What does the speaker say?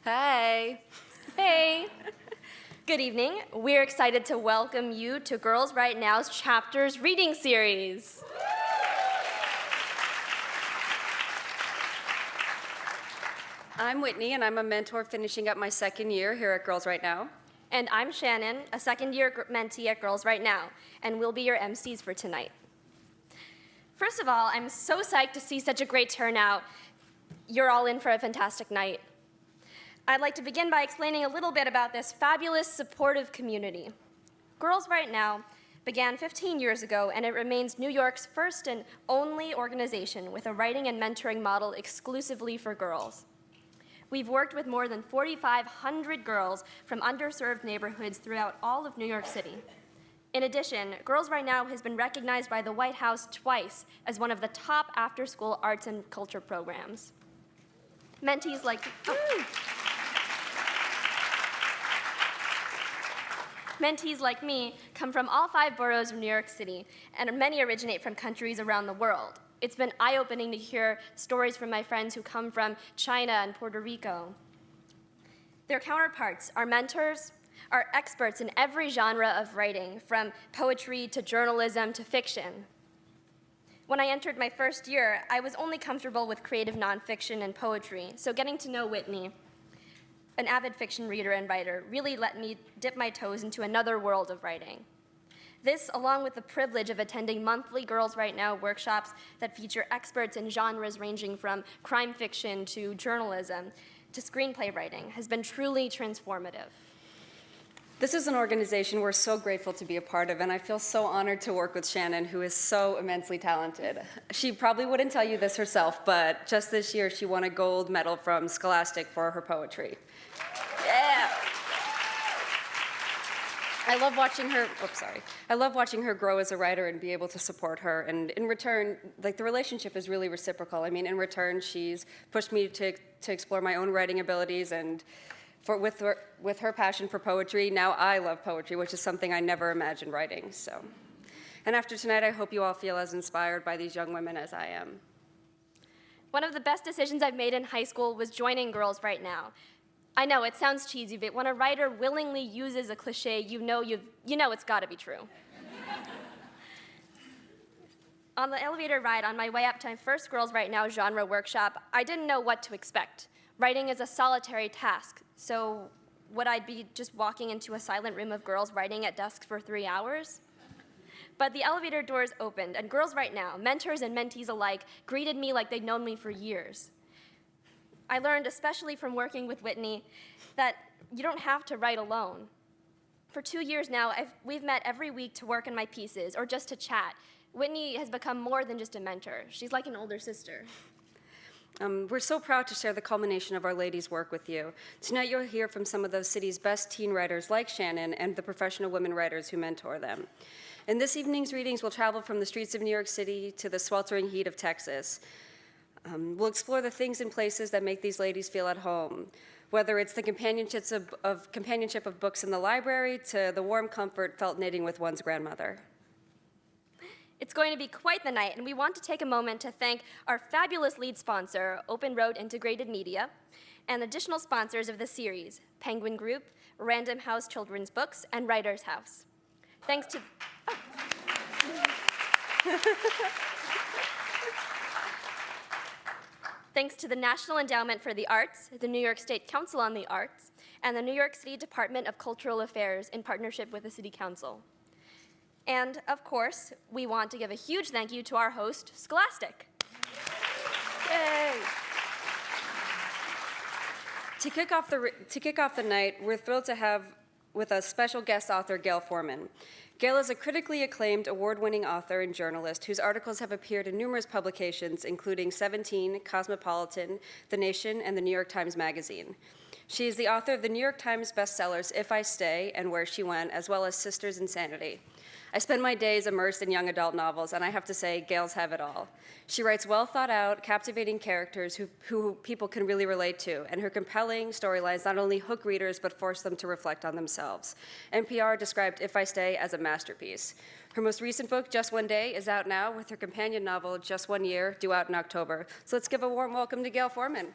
Hey. Hey. Good evening. We're excited to welcome you to Girls Right Now's Chapters Reading Series. I'm Whitney, and I'm a mentor finishing up my second year here at Girls Right Now. And I'm Shannon, a second-year mentee at Girls Right Now, and we'll be your Emcees for tonight. First of all, I'm so psyched to see such a great turnout. You're all in for a fantastic night. I'd like to begin by explaining a little bit about this fabulous, supportive community. Girls Right Now began 15 years ago, and it remains New York's first and only organization with a writing and mentoring model exclusively for girls. We've worked with more than 4,500 girls from underserved neighborhoods throughout all of New York City. In addition, Girls Right Now has been recognized by the White House twice as one of the top after-school arts and culture programs. Mentees like me come from all 5 boroughs of New York City, and many originate from countries around the world. It's been eye-opening to hear stories from my friends who come from China and Puerto Rico. Their counterparts, our mentors, are experts in every genre of writing, from poetry to journalism to fiction. When I entered my first year, I was only comfortable with creative nonfiction and poetry, so getting to know Whitney, an avid fiction reader and writer, really let me dip my toes into another world of writing. This, along with the privilege of attending monthly Girls Right Now workshops that feature experts in genres ranging from crime fiction to journalism to screenplay writing, has been truly transformative. This is an organization we're so grateful to be a part of, and I feel so honored to work with Shannon, who is so immensely talented. She probably wouldn't tell you this herself, but just this year she won a gold medal from Scholastic for her poetry. Yeah! I love watching her grow as a writer and be able to support her. And in return, the relationship is really reciprocal. I mean, in return, she's pushed me to explore my own writing abilities, and with her passion for poetry, now I love poetry, which is something I never imagined writing. And after tonight, I hope you all feel as inspired by these young women as I am. One of the best decisions I've made in high school was joining Girls Right Now. I know, it sounds cheesy, but when a writer willingly uses a cliche, you know it's gotta be true. On the elevator ride on my way up to my first Girls Right Now genre workshop, I didn't know what to expect. Writing is a solitary task, so would I be just walking into a silent room of girls writing at desks for 3 hours? But the elevator doors opened, and Girls Right Now, mentors and mentees alike, greeted me like they'd known me for years. I learned, especially from working with Whitney, that you don't have to write alone. For 2 years now, we've met every week to work on my pieces or just to chat. Whitney has become more than just a mentor. She's like an older sister. We're so proud to share the culmination of Our Lady's work with you. Tonight you'll hear from some of the city's best teen writers like Shannon and the professional women writers who mentor them. In this evening's readings, we'll travel from the streets of New York City to the sweltering heat of Texas. We'll explore the things and places that make these ladies feel at home, whether it's the companionship of books in the library to the warm comfort felt knitting with one's grandmother. It's going to be quite the night, and we want to take a moment to thank our fabulous lead sponsor, Open Road Integrated Media, and additional sponsors of the series, Penguin Group, Random House Children's Books, and Writers House. Thanks to... Thanks to the National Endowment for the Arts, the New York State Council on the Arts, and the New York City Department of Cultural Affairs in partnership with the City Council. And, of course, we want to give a huge thank you to our host, Scholastic. Yay! To kick off the night, we're thrilled to have with us special guest author Gayle Forman. Gayle is a critically acclaimed, award-winning author and journalist whose articles have appeared in numerous publications, including 17, Cosmopolitan, The Nation, and the New York Times Magazine. She is the author of the New York Times bestsellers If I Stay and Where She Went, as well as Sisters Insanity. I spend my days immersed in young adult novels, and I have to say, Gayle's have it all. She writes well-thought-out, captivating characters who people can really relate to, and her compelling storylines not only hook readers, but force them to reflect on themselves. NPR described If I Stay as a masterpiece. Her most recent book, Just One Day, is out now, with her companion novel, Just One Year, due out in October. So let's give a warm welcome to Gayle Forman.